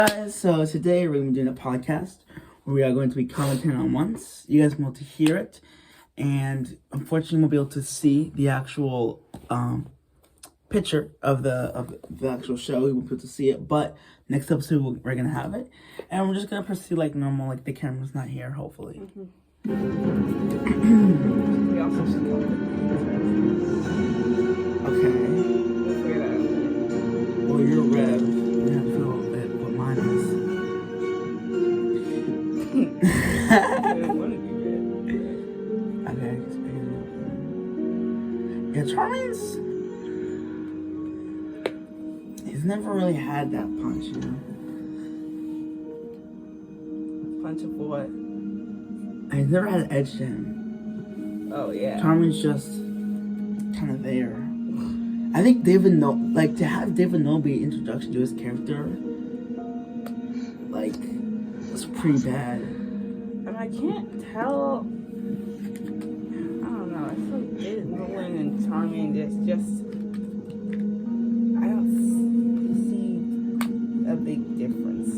Guys, so today we're going to be doing a podcast where we are going to be commenting on once. You guys want to hear it, and unfortunately, we'll be able to see the actual picture of the actual show. We won't be able to see it, but next episode we're gonna have it, and we're just gonna proceed like normal, like the camera's not here. Hopefully. We also should know Okay. We'll figure that out. Well, you're Rev. You have to feel what mine is. I didn't want to be red. Okay. Yeah, Charming's. He's never really had that punch, you know. Punch of what? He's never had an edge to him. Oh yeah. Charming's just kind of there. I think David to have David Noel be introduction to his character, like, was pretty bad. And I can't tell. I don't know. I feel like David Nolan and Charming just. I don't see a big difference.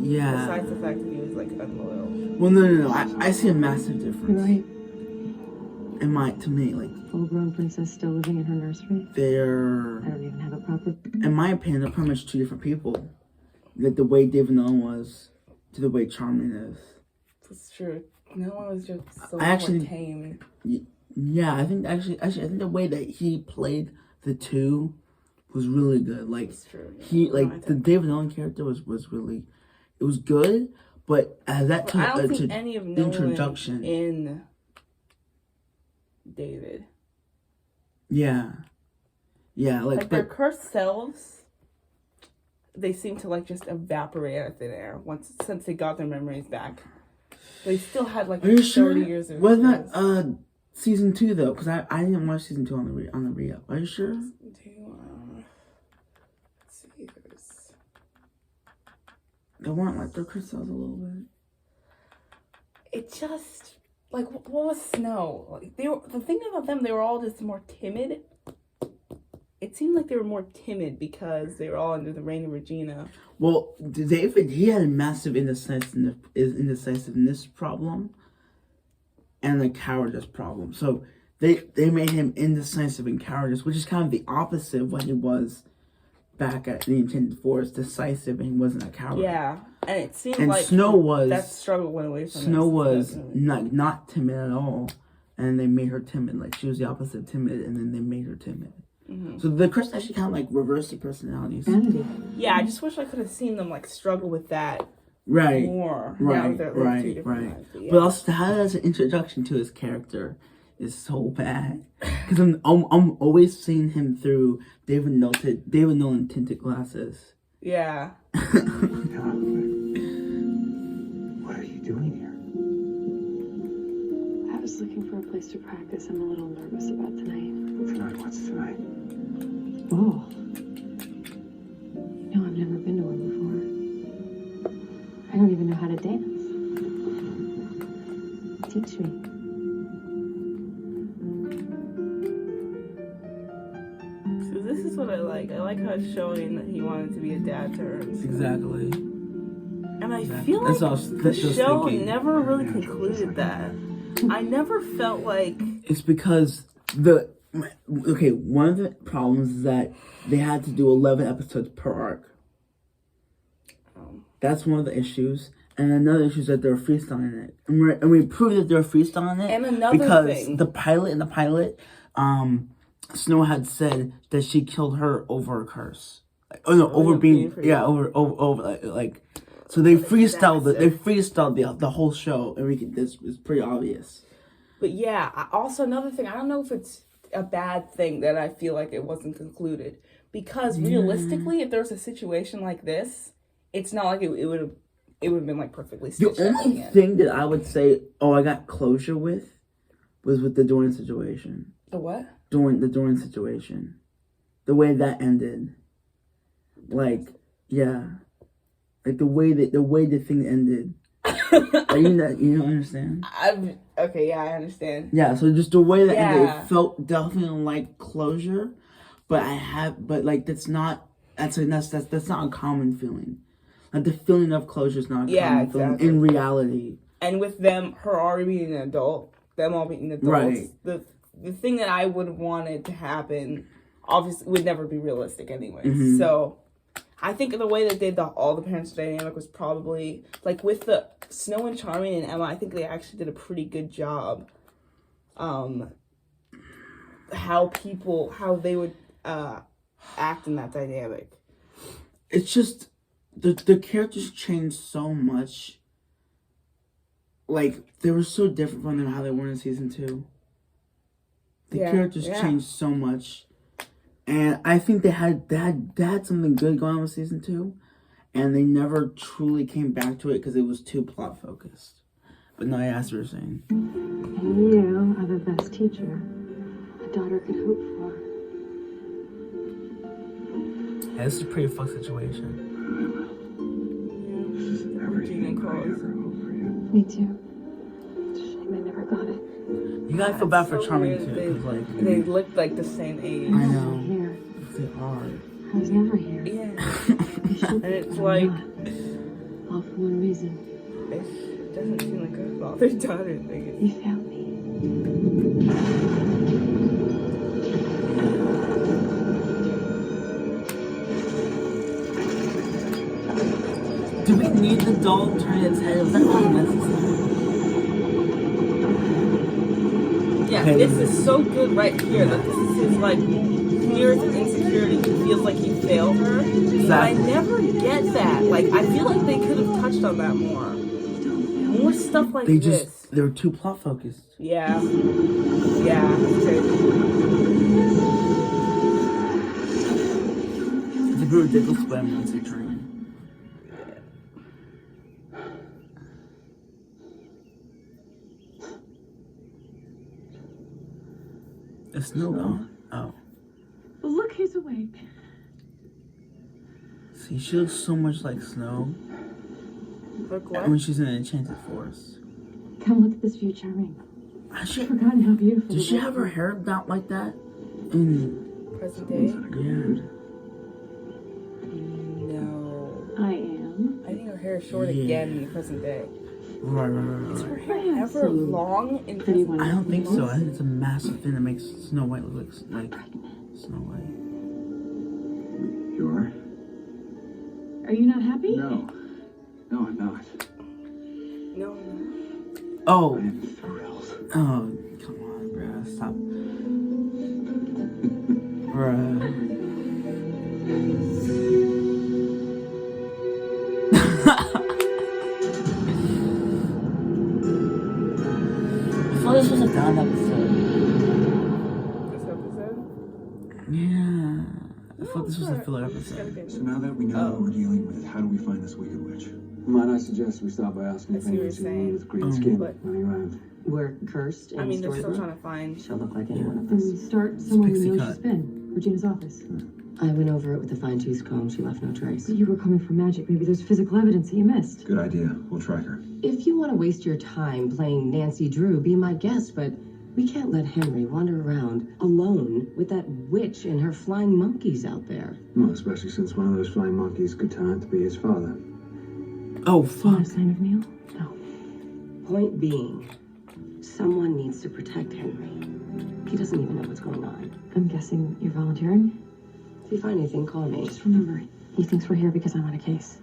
Yeah. Besides the fact that he was like unloyal. Well, no. I see a massive difference. You're right. To me, like, Full-grown princess still living in her nursery. I don't even have a proper. In my opinion, they're pretty much two different people. Like the way David Nolan was to the way Charming is. That's true. No one was just so I actually- more tame. Yeah, I think I think the way that he played the two was really good. Like That's true. Yeah. he No, like the David Nolan character was really, it was good, but as that I don't think any of Nolan introduction in David. Yeah, Like their but cursed selves, they seem to like just evaporate out of thin air since they got their memories back. They still had like are you 30 sure? years of Wasn't experience. that season 2 though? Because I didn't watch season 2 on the re-up. Are you sure? Do you, let's see, there's... They weren't like their crystals a little bit. It just like what was Snow? Like the thing about them, they were all just more timid. It seemed like they were more timid because they were all under the reign of Regina. Well, David, he had a massive indecisiveness problem and a cowardice problem. So they made him indecisive and cowardice, which is kind of the opposite of what he was back at the Enchanted Forest, decisive, and he wasn't a coward. Yeah, and it seemed And like Snow was that struggle went away from Snow us, was definitely. not timid at all, and they made her timid. Like she was the opposite of timid, and then they made her timid. Mm-hmm. So the Chris actually kind of like reversed the personalities. Vanity. Yeah, I just wish I could have seen them like struggle with that Right. more. Now that they're like two different lives, but yeah. But also to have that as an introduction to his character is so bad, because I'm always seeing him through David Nolan tinted glasses. Yeah. What are you doing here? I was looking for a place to practice. I'm a little nervous about tonight. Tonight? What's tonight? Oh. No, I've never been to one before. I don't even know how to dance. Teach me. So this is what I like. I like how it's showing that he wanted to be a dad to her. And stuff. Exactly. And I feel like That's the just show thinking. never really concluded that. I never felt like It's because one of the problems is that they had to do 11 episodes per arc. That's one of the issues. And another issue is that they're freestyling it. And we proved that they're freestyling it. And another because thing. the pilot, Snow had said that she killed her over a curse. Over being free. over like. So they freestyled it. That's They freestyled the whole show, and this is pretty obvious. But yeah, also another thing, I don't know if it's a bad thing that I feel like it wasn't concluded. Because realistically, if there was a situation like this, it's not like it would have been like perfectly The stitched up only again. thing that I would say, I got closure with, was with the Dorian situation. The what? The Dorian situation. The way that ended. Like, yeah. Like the way the thing ended. You don't understand? Okay, yeah, I understand. Yeah, so just the way that ended, Yeah. it felt definitely like closure, but that's not a common feeling. Like the feeling of closure is not a Yeah, common feeling exactly. in reality. And with them, her already being an adult, them all being adults, Right. The thing that I would have wanted to happen, obviously, would never be realistic anyways. Mhm. So, I think the way that they did all the parents' dynamic was probably, like, with the Snow and Charming and Emma, I think they actually did a pretty good job. How they would act in that dynamic. It's just the characters changed so much. Like they were so different from how they were in season 2. The characters changed so much, and I think they had something good going on with season 2, and they never truly came back to it because it was too plot focused. But no, I asked what you were saying. And you are the best teacher a daughter could hope for. Yeah, this is a pretty fucked situation. This is everything I ever hoped for you. Me too. Shame I never got it. You gotta feel bad for So Charming weird. too, because like They looked like the same age. I I was know. never here. They are. I was never here. Yeah. You should And be, it's but I'm like, not. All for one reason. it doesn't seem like a father-daughter thing. You failed me. Do we need the doll turning its head? Was that really necessary? Yeah, Okay, this is so good right here that this is his, like, fears and insecurity. He feels like he failed her. But I Exactly. never get that. Like, I feel like they could have touched on that more. More stuff like They this. they were too plot focused. Yeah. Yeah. Okay. It's a bit ridiculous when it's a train. Is Snow gone? Oh. Well, look, he's awake. See, she looks so much like Snow Look when what? she's in an enchanted forest. Come look at this view, Charming. Has she, I've forgotten how beautiful does it she is. have her hair not like that? In, Present day? yeah. No. I am. I think her hair is short Yeah. again in the present day. Right. Is her I hair have ever some long in pretty present? one. I don't think so. I think it's a massive thing that makes Snow White look like Snow White. You are? Are you not happy? No. No, I'm not. No. Oh, I am thrilled. oh, come on, bruh. Stop. Bruh. I thought this was a God episode. This episode? Yeah. I thought this was a filler episode. So now that we know what we're dealing with, how do we find this Wicked Witch? Might I suggest we stop by asking I if see what anyone's you're seen saying. one with green skin But- running around? We're cursed I in mean, they're still Storybrooke. trying to find. She'll look like any one of Then us. start somewhere you Pixie know cut. she's been. Regina's office. I went over it with a fine-tooth comb. She left no trace. You were coming for magic. Maybe there's physical evidence that you missed. Good idea. We'll track her. If you want to waste your time playing Nancy Drew, be my guest, but we can't let Henry wander around alone with that witch and her flying monkeys out there. Well, especially since one of those flying monkeys could turn out to be his father. Oh, No fuck. sign of Neil? No. Point being, someone needs to protect Henry. He doesn't even know what's going on. I'm guessing you're volunteering? If you find anything, call me. Just remember, he thinks we're here because I'm on a case.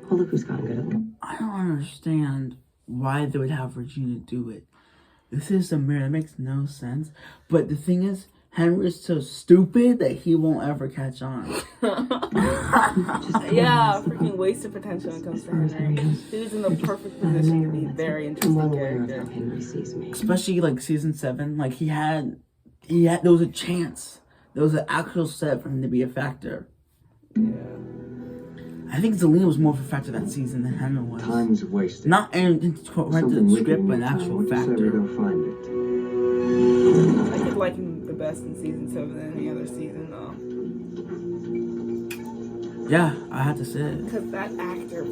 Well, look who's gotten good at it. I don't understand why they would have Regina do it. This is a mirror. That makes no sense. But the thing is, Henry's so stupid that he won't ever catch on. Yeah, freaking wasted potential when it comes to Henry. He was in the perfect position to be a very I'm interesting well aware of how character. Henry sees me. Especially like season 7. Like he had, there was a chance. There was an actual set for him to be a factor. Yeah. I think Zelina was more of a factor that season than Henry was. Time's wasted. Not anything to write the script, but an actual What you say we factor. go find it? I could like him the best in season 7 than any other season, though. Yeah, I had to say it. Because that actor,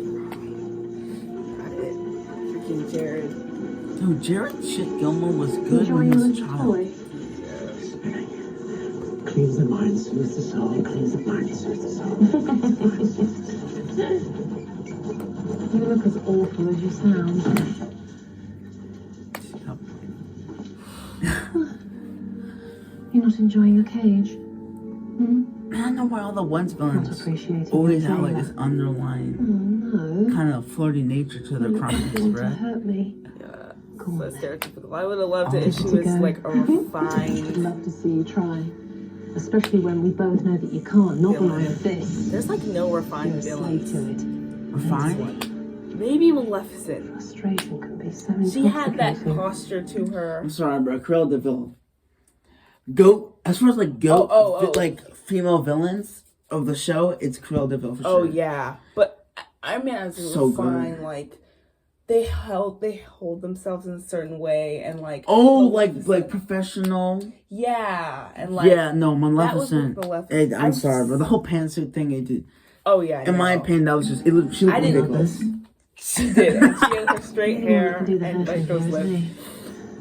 freaking Jared. Dude, Jared Shit Gilmore was good when he was a child. Spinning. Cleans the mind, soothes the soul. Cleans the mind, soothes the soul. Cleans the mind, soothes the soul. You look as awful as you sound. You're not enjoying your cage? Hmm? I don't know why all the once Not villains appreciating always your have like failure. this underlying Oh no. kind of flirty nature to their You crimes, want to right? hurt me? Yeah. Go on So then. stereotypical. I would have loved it Oh. if she Good to was go. like a I'd refined. love to see you try. Especially when we both know that you can't, not when I have this. There's like no You're refined a slave villains. to it. Refined? Maybe Maleficent. Frustration can be so She had that intoxicating. posture to her. I'm sorry, bro. Cruella de Vil. Goat. As far as like goat, Oh. like female villains of the show, it's Cruella de Vil for sure. Oh yeah, but I mean, as So refined, good. like they hold themselves in a certain way, and like Oh, Maleficent- like professional. yeah, and like Yeah, no, that was Maleficent. with Maleficent. Hey, I'm sorry, bro. The whole pantsuit thing, it did. Oh yeah, In my opinion, that was just. She looked I didn't- ridiculous. she did. And she had her straight Anyone hair can do the and like hurting those here, isn't lips. he?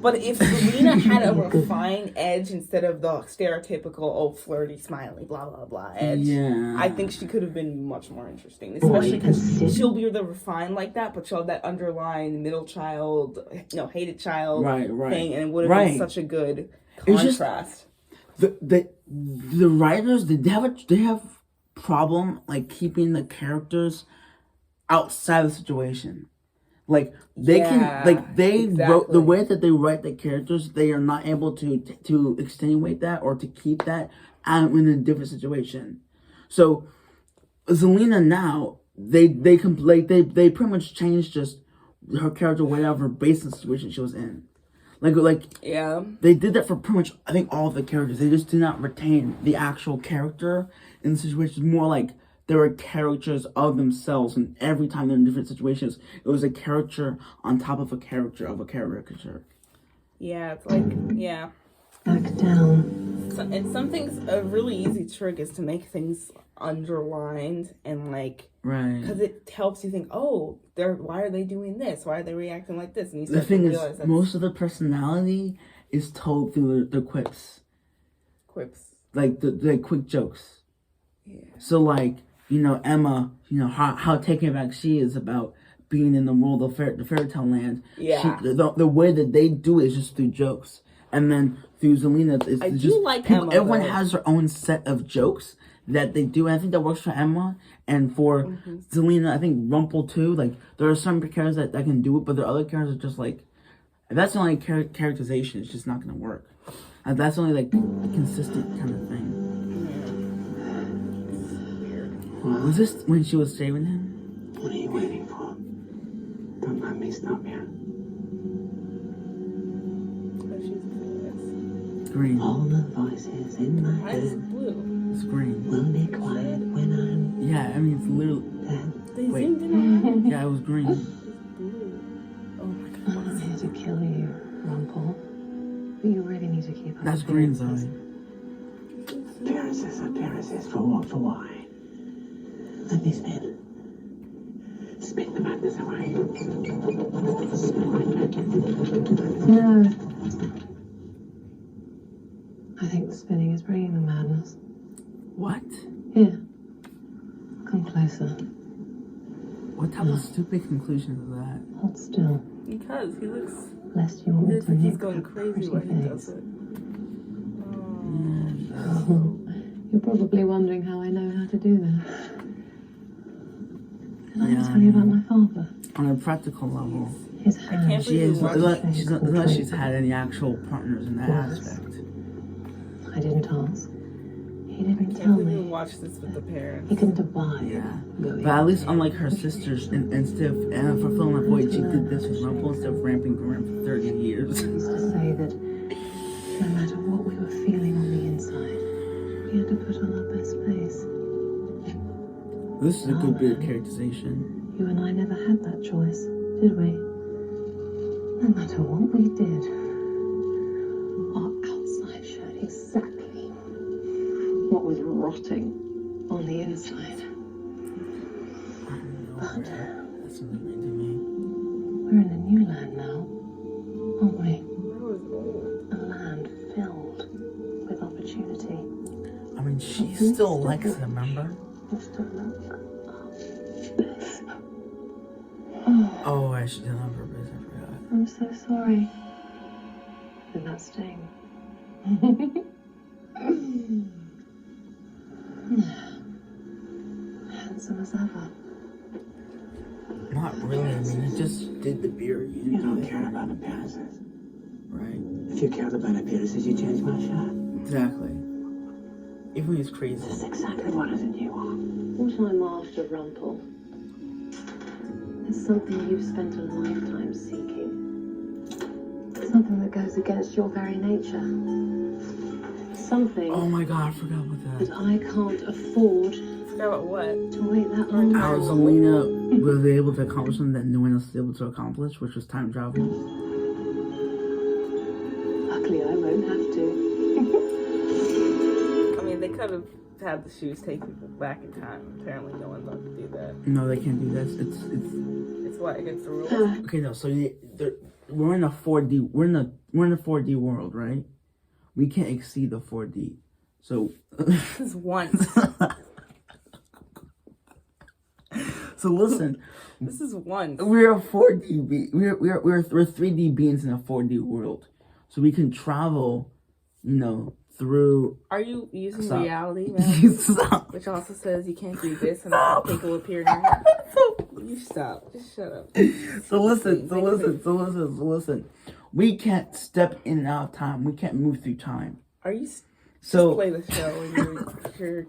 But if Selena had a refined edge instead of the stereotypical flirty, smiley, blah blah blah edge, Yeah. I think she could have been much more interesting. Especially because she'll be the refined like that, but she'll have that underlying middle child, hated child Right. thing, and it would have Right. been such a good It's just- contrast. The writers they have problem like keeping the characters outside the situation. Like they Yeah, can like they wrote the exactly. way that they write the characters, they are not able to extenuate that or to keep that out in a different situation. So Zelena now they pretty much changed just her character whatever based on the situation she was in. Like Yeah. they did that for pretty much, I think, all of the characters. They just did not retain the actual character in the situation. More like they were characters of themselves, and every time they're in different situations, it was a character on top of a character of a caricature. Yeah, it's like, yeah. Back down. So, and something's a really easy trick is to make things underlined and like, Right. because it helps you think, oh, why are they doing this? Why are they reacting like this? And you The start thing to is, realize that's most of their personality is told through the quips, quips. like the quick jokes. Yeah. So like, Emma, how taken aback she is about being in the world of the fairy tale land. Yeah. The way that they do it is just through jokes. And then through Zelena, it's I do just like people, Emma, everyone though. has their own set of jokes that they do. And I think that works for Emma and for Zelena. I think Rumple too. Like there are some characters that can do it, but there are other characters that just like if that's the only characterization, it's just not gonna work. And that's only like consistent kind of thing. Was this when she was saving him? What are you waiting for? Don't let me stop you. But she's clueless. Green. All the voices in my Why is head it blue? It's green. will be quiet when I'm Yeah, I mean it's literally. dead. They Wait. zoomed in on her. Yeah, it was green. It's blue. Oh my god. I'm not here to kill you, Rumpel. But you really need to keep up. That's green, Zoe. Appearances. For what? For why? Let me spin. Spin the madness away. No. I think the spinning is bringing the madness. What? Here. Come closer. What type of stupid conclusion is that? Hold still. Because he looks, Lest you want me looks to like he's nick going that crazy pretty when he face. does it. You're probably wondering how I know how to do that. Did I Yeah, tell you about my father? On a practical level, His can't hand. she is. believe She's not she's had any actual partners in that aspect. I didn't ask. He I didn't can't tell believe we me. watched this with the parents. He couldn't abide. Yeah. going But at least away. unlike her sisters, instead of fulfilling that void, she did this with Rumple instead of ramping around for 30 years. He used to say that no matter what we were feeling on the inside, we had to put on our best face. This is a good bit of characterization. You and I never had that choice, did we? No matter what we did, our outside showed exactly what was rotting on the inside. But That's something they do me. we're in a new land now, aren't we? That was old. A land filled with opportunity. I mean, she still likes him, remember? Just to look up. Oh, I should do that on purpose. I forgot. I'm so sorry. Did that sting? Handsome as ever. Not really. I mean, you just did the beard. You don't care about appearances. Right. If you cared about appearances, you change my shirt. Exactly. Even he's crazy. This is exactly what I said you are. What I'm after, Rumpel, is something you've spent a lifetime seeking. Something that goes against your very nature. Something Oh my god, I forgot about that that. I can't afford Forgot about what? to wait that long. How Zelina was able to accomplish something that no one else was able to accomplish, which was time travel. Luckily, I won't have to. I mean, they could have had the shoes take people back in time. Apparently, no one thought to do that. No, they can't do this. It's what against the rules. Okay. No, so we're in a 4D. We're in a 4D world, right? We can't exceed the 4D. So This is once. so listen, This is once. we're a 4D. We're 3D beings in a 4D world, so we can travel, through. Are you using Stop. reality, man? Stop. Which also says you can't do this and I think it will appear in your head. You stop. Just shut up. So listen. We can't step in and out of time. We can't move through time. Are you So play the show and you're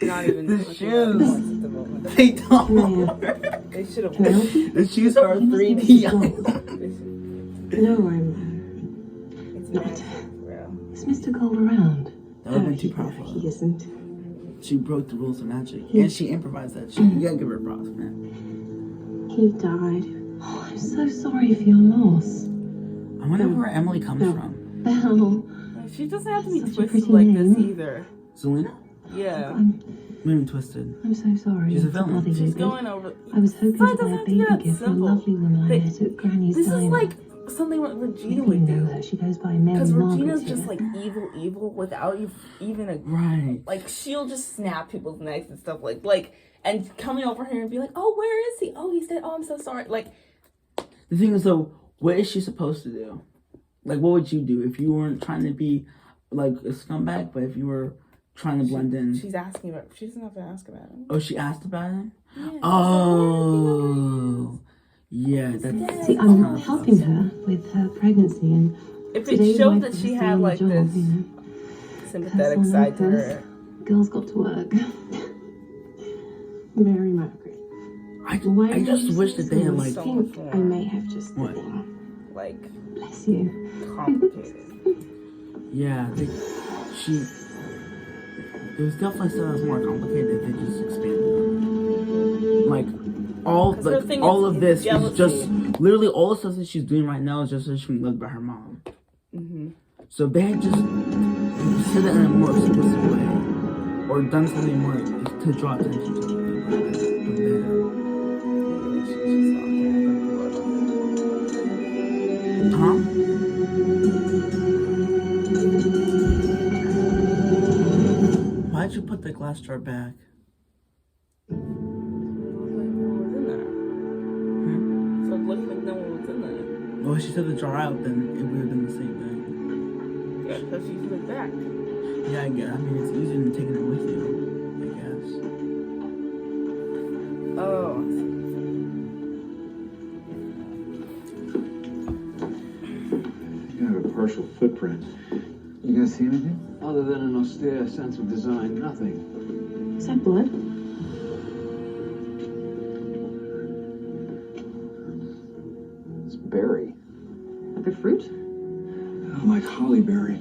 not even The looking shoes. at the points at the moment. they don't. They should have. The shoes are 3D. No, I'm. It's Not. magic, bro. Is Mr. Gold around? That would have been too powerful. He isn't. She broke the rules of magic, and she improvised that. You gotta give her props, man. He died. Oh, I'm so sorry for your loss. I wonder where Emily comes from. Belle. She doesn't have to be Such a twisted pretty like name. this either. Selena? Yeah. Maybe twisted. I'm so sorry. She's a to villain. bother you, She's but going over. I was hoping Fine, to buy a doesn't have to be baby that gift for a simple. lovely woman I They- met at Granny's This is diner. like something what You Regina know would do. her. She goes by Mary Because Margaret Regina's here. just like evil without even a Right. like she'll just snap people's necks and stuff like and coming over here and be like, oh, where is he? Oh, he's dead. Oh, I'm so sorry. Like The thing is, though, what is she supposed to do? Like, what would you do if you weren't trying to be like a scumbag, but if you were trying to blend in? she's asking about. She doesn't have to ask about him. Oh, she asked about him. Yeah. Oh, yeah. That's See, I'm helping her with her pregnancy, and If today it showed my that first she day had on the like job, this you know. sympathetic Curse on side to her her, Girls got to work. Mary Margaret. I just wish that they had like I think I may have just What? like Bless you. complicated. yeah. There was definitely stuff that was more complicated if they just expanded on it. Like all 'Cause her like thing all is of this is jealousy. just literally all the stuff that she's doing right now is just so she can live by her mom. Mm-hmm. So they had just said that in a more explicit way, or done something more to draw attention to it. Huh? Why'd you put the glass jar back? So it looked like no one was in there. Well, if she took the jar out, then it would have been the same thing. Yeah, because she threw it back. Yeah, I get it. I mean, it's easier than taking it with you, I guess. Oh. You have a partial footprint. You guys see anything? Other than an austere sense of design, nothing. Is that blood? It's berry. Like a fruit? Like hollyberry.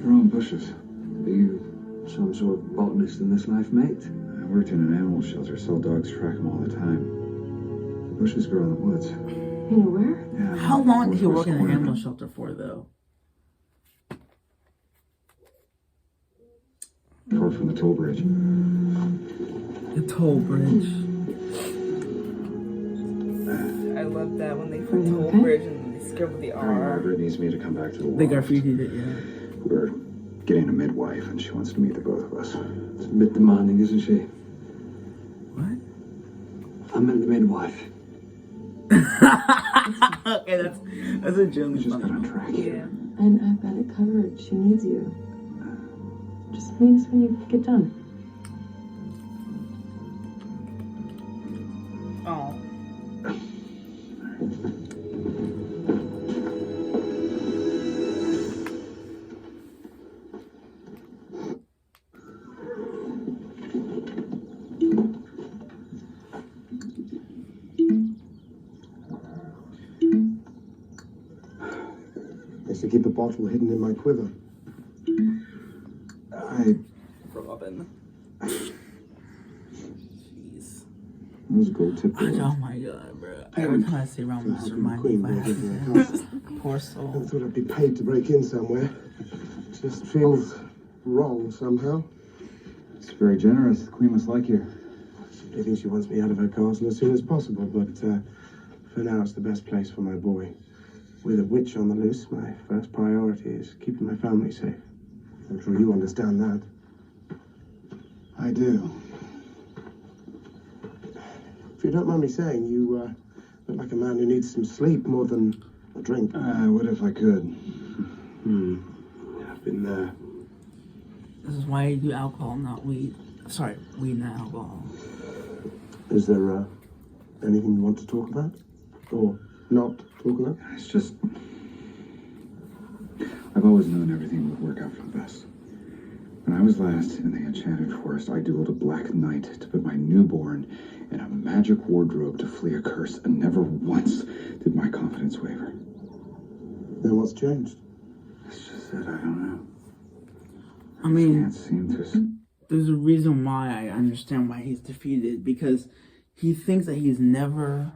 Their own bushes. Are you some sort of botanist in this life, mate? I worked in an animal shelter, saw dogs track them all the time. The bushes grow in the woods. You know where? Yeah. How long did he work in an Northwest animal corner. shelter for, though? Far from the toll bridge. The toll bridge. I love that when they Are put you the whole okay? bridge and they scribble the Mary R. Margaret needs me to come back to the They loft. graffitied it, yeah. We're getting a midwife, and she wants to meet the both of us. It's a bit demanding, isn't she? What? I meant the midwife. Okay, that's a genuinely Just got funny on one. track here. And I've got it covered. She needs you. Just meet us when you get done. Oh. Is to keep the bottle hidden in my quiver. Robin. Jeez. Those gold tip Oh bills. my god, bro. Every time I see Robin, just remind me of what happened to him. Poor I soul. thought I'd be paid to break in somewhere. Just feels wrong somehow. It's very generous. The Queen must like you. I think she wants me out of her castle as soon as possible, but for now it's the best place for my boy. With a witch on the loose, my first priority is keeping my family safe. I'm sure you understand that. I do. If you don't mind me saying, you look like a man who needs some sleep more than a drink. I would if I could. I've been there. This is why you do alcohol, not weed. Sorry, weed, not alcohol. Is there anything you want to talk about? Or not talk about? It's just... I've always known everything would work out for the best. When I was last in the Enchanted Forest, I dueled a Black Knight to put my newborn in a magic wardrobe to flee a curse, and never once did my confidence waver. Then what's changed? It's just that I don't know. I mean, Can't seem to... there's a reason why I understand why he's defeated, because he thinks that he's never